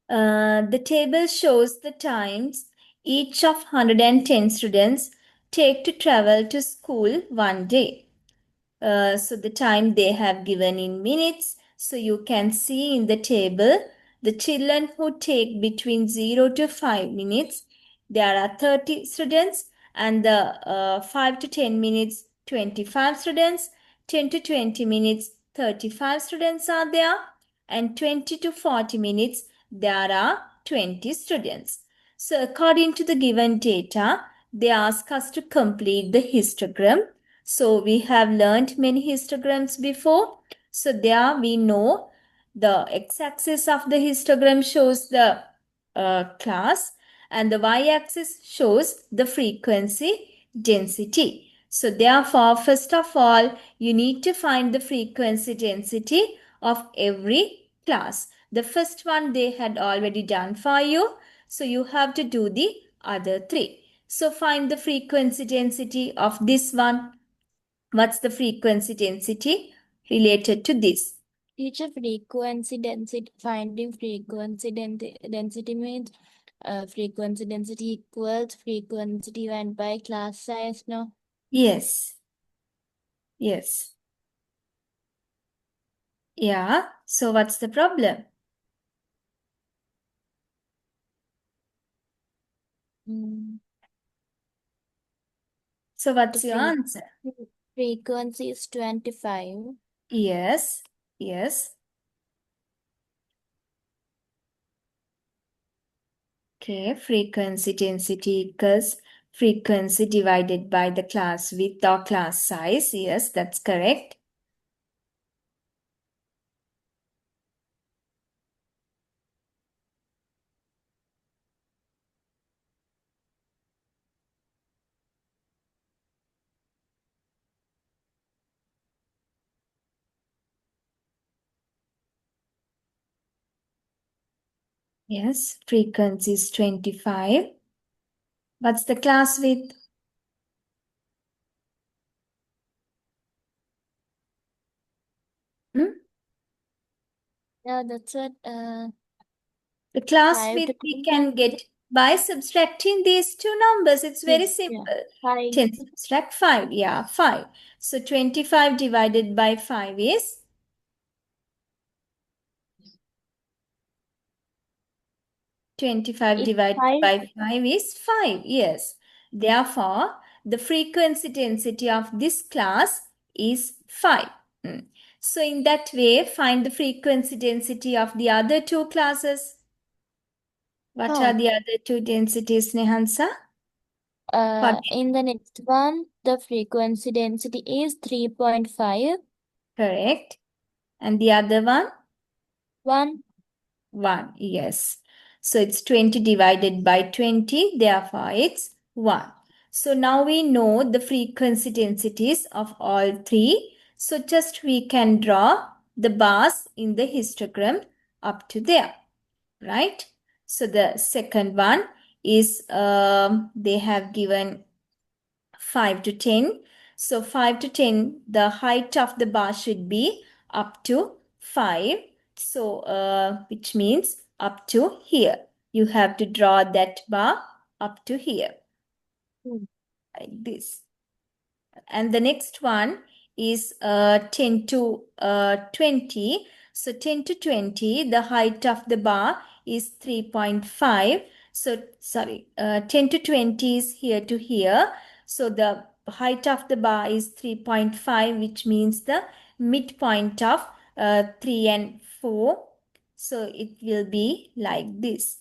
The table shows the times each of 110 students take to travel to school one day. So the time they have given in minutes. So you can see in the table the children who take between 0 to 5 minutes. There are 30 students, and the 5 to 10 minutes 25 students, 10 to 20 minutes 35 students are there, and 20 to 40 minutes there are 20 students. So according to the given data, they ask us to complete the histogram. So we have learned many histograms before. So there we know the x-axis of the histogram shows the class, and the y-axis shows the frequency density. So therefore, first of all, you need to find the frequency density of every class. The first one they had already done for you. So you have to do the other three. So find the frequency density of this one. What's the frequency density related to this? Teacher, frequency density, finding frequency density means frequency density equals frequency divided by class size, no? Yes. Yes. Yeah. So what's the problem? Mm. So what's your answer? Frequency is 25. Yes. Yes. Okay. Frequency density equals frequency divided by the class width or class size. Yes, that's correct. Yes, frequency is 25. What's the class width? Hmm? Yeah, that's what. The class 5 to width we 10. can get by subtracting these two numbers. It's very Yeah, simple. 5. 10 subtract 5. Yeah, 5. So 25 divided by 5 is 25 It's divided 5. by 5 is 5. Yes. Therefore, the frequency density of this class is 5. So in that way, find the frequency density of the other two classes. What are Oh. the other two densities, Nehansa? In the next one, the frequency density is 3.5. Correct. And the other one? 1. 1. Yes. So it's 20 divided by 20. Therefore, it's 1. So now we know the frequency densities of all three. So just we can draw the bars in the histogram up to there. Right? So the second one is they have given 5 to 10. So 5 to 10, the height of the bar should be up to 5. So which means up to here. You have to draw that bar up to here. Like this. And the next one is 10 to 20. So 10 to 20, the height of the bar is 3.5. So, sorry, 10 to 20 is here to here. So the height of the bar is 3.5, which means the midpoint of 3 and 4. So it will be like this.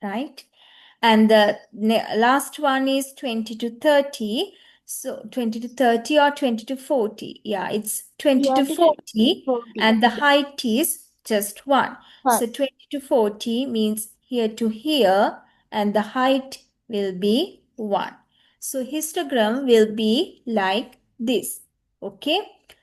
Right? And the last one is 20 to 30. So 20 to 30 or 20 to 40. Yeah, it's 20 to 40 and the height is just 1. So 20 to 40 means here to here and the height will be 1. So histogram will be like this. Okay.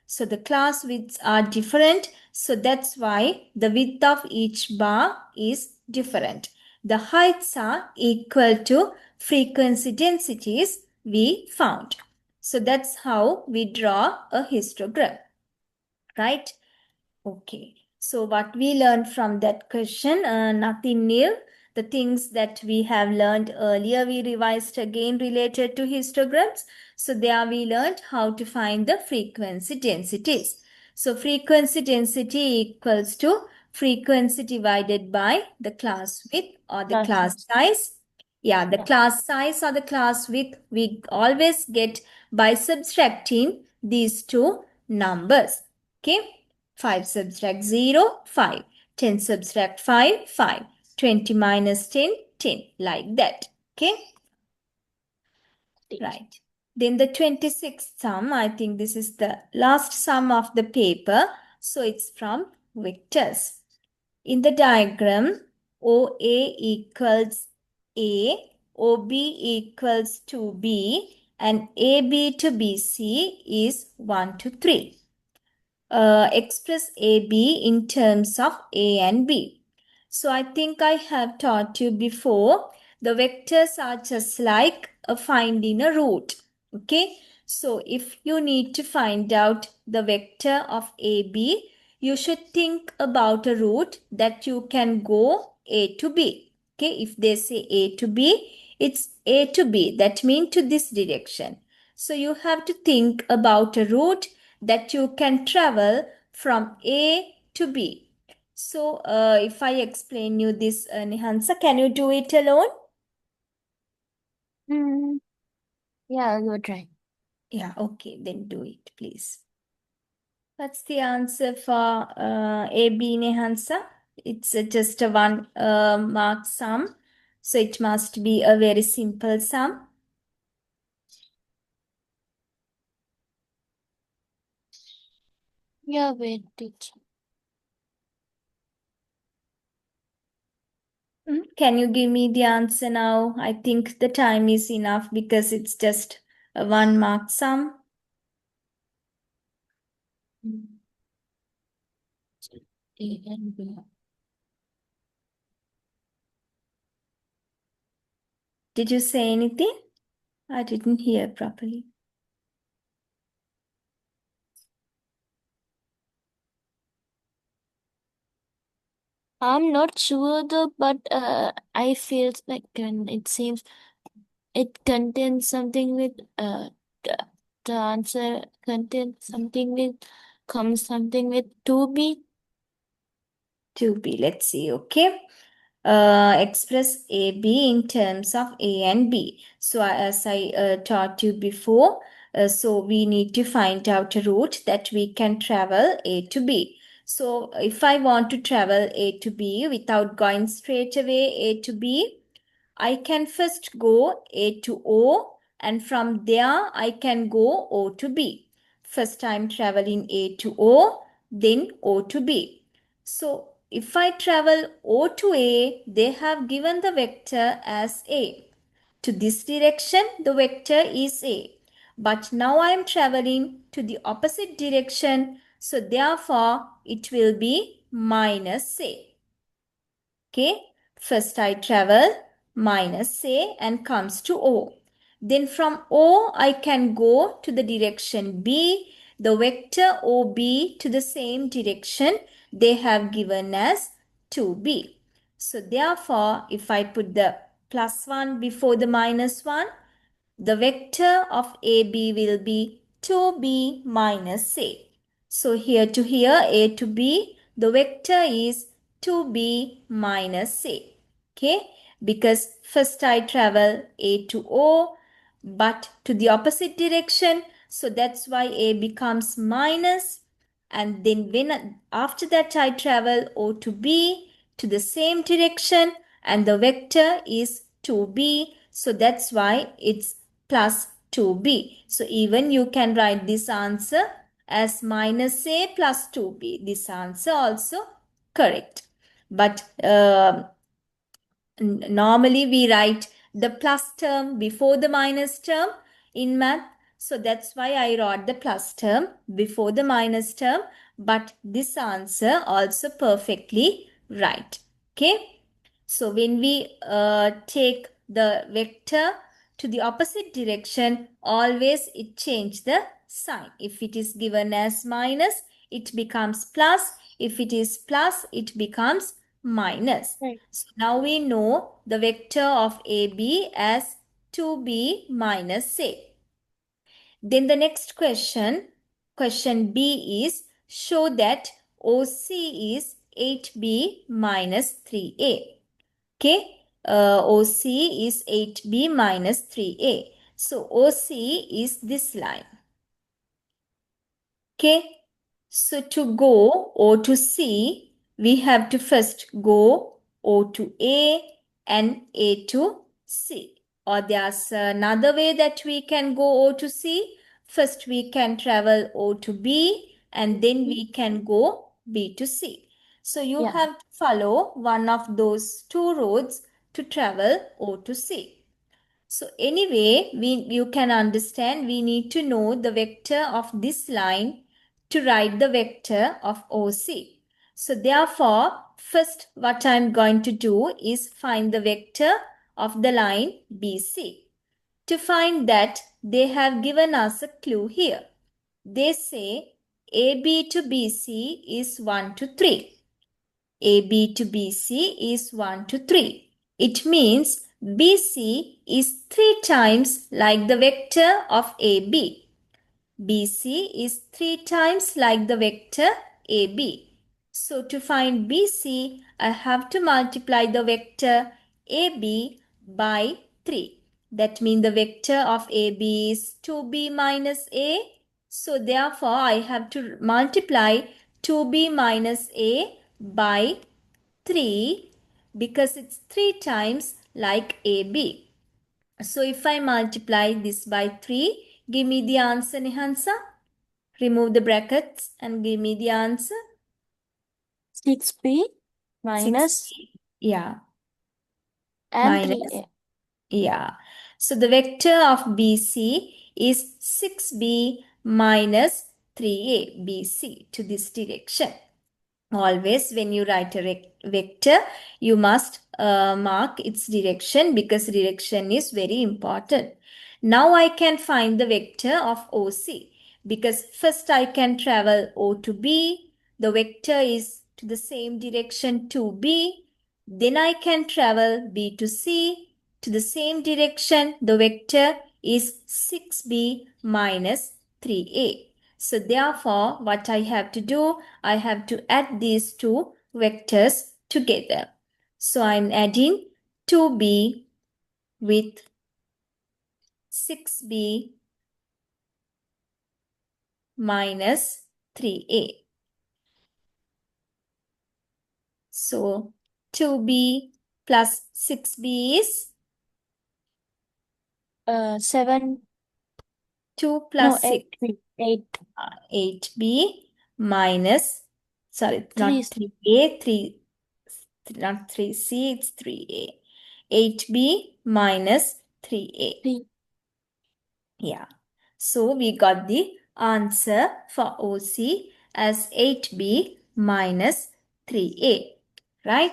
So the class widths are different. So that's why the width of each bar is different. The heights are equal to frequency densities we found. So that's how we draw a histogram, right? Okay. So what we learned from that question, nothing new. The things that we have learned earlier, we revised again related to histograms. So there we learned how to find the frequency densities. So frequency density equals to frequency divided by the class width or the class size. Yeah, the class size or the class width we always get by subtracting these two numbers. Okay. 5 subtract 0, 5. 10 subtract 5, 5. 20 minus 10, 10. Like that. Okay? Right. Then the 26th sum, I think this is the last sum of the paper. So it's from vectors. In the diagram, OA equals A, OB equals 2B, and AB to BC is 1 to 3. Express AB in terms of A and B. So I think I have taught you before, the vectors are just like finding a root. Okay, so if you need to find out the vector of AB, you should think about a route that you can go A to B. Okay, if they say A to B, it's A to B. That means to this direction. So you have to think about a route that you can travel from A to B. So if I explain you this, Nihansa, can you do it alone? Yeah, you try. Yeah, okay, then do it, please. What's the answer for AB, Nihansa? It's just a one mark sum. So it must be a very simple sum. Yeah, wait, teacher. Can you give me the answer now? I think the time is enough because it's just a one mark sum. A and B. Did you say anything? I didn't hear properly. I'm not sure though, but I feel like it seems it contains something with the, the answer contains something with comes something with 2B. 2B, let's see, okay. Express AB in terms of A and B. So as I taught you before, so we need to find out a route that we can travel A to B. So if I want to travel A to B without going straight away A to B, I can first go A to O, and from there I can go O to B. First I'm traveling A to O, then O to B. So if I travel O to A, they have given the vector as A. To this direction, the vector is A. But now I am traveling to the opposite direction, so therefore it will be minus A. Okay, first I travel minus A and comes to O. Then from O, I can go to the direction B, the vector OB to the same direction they have given as 2B. So therefore, if I put the plus 1 before the minus 1, the vector of AB will be 2B minus A. So here to here, A to B, the vector is 2B minus A. Okay, because first I travel A to O, but to the opposite direction. So that's why A becomes minus. And then when after that I travel O to B to the same direction, and the vector is 2B. So that's why it's plus 2B. So even you can write this answer as minus A plus 2B. This answer also correct. But normally we write the plus term before the minus term in math. So that's why I wrote the plus term before the minus term. But this answer also perfectly right. Okay. So when we take the vector to the opposite direction, always it change the sign. If it is given as minus, it becomes plus. If it is plus, it becomes minus. Right. So now we know the vector of AB as 2B minus A. Then the next question, question B is show that OC is 8B minus 3A. Okay, OC is 8B minus 3A. So OC is this line. Okay, so to go O to C, we have to first go O to A and A to C. Or there's another way that we can go O to C. First, we can travel O to B and then we can go B to C. So you Yeah. have to follow one of those two roads to travel O to C. So anyway, you can understand we need to know the vector of this line to write the vector of OC. So therefore, first what I'm going to do is find the vector of the line BC. To find that, they have given us a clue here. They say AB to BC is 1 to 3. AB to BC is 1 to 3. It means BC is 3 times like the vector of AB. BC is 3 times like the vector AB. So to find BC, I have to multiply the vector AB by 3. That means the vector of AB is 2B minus A. So therefore, I have to multiply 2B minus A by 3 because it's 3 times like AB. So if I multiply this by 3, give me the answer, Nihansa. Remove the brackets and give me the answer. 6B minus 6B. Yeah. and Minus. 3A. Yeah. So the vector of BC is 6B minus 3A, BC to this direction. Always when you write a vector, you must mark its direction because direction is very important. Now I can find the vector of OC because first I can travel O to B. The vector is to the same direction to B. Then I can travel B to C to the same direction. The vector is 6B minus 3A. So therefore, what I have to do, I have to add these two vectors together. So I'm adding 2B with 6B minus 3A. So 2B plus 6B is 7. 2 No, plus 6. 8B. 8. 8B minus, sorry, 3. not 3A, 3, not 3C, it's 3A. 8B minus 3A. 3. Yeah. So we got the answer for OC as 8B minus 3A, right?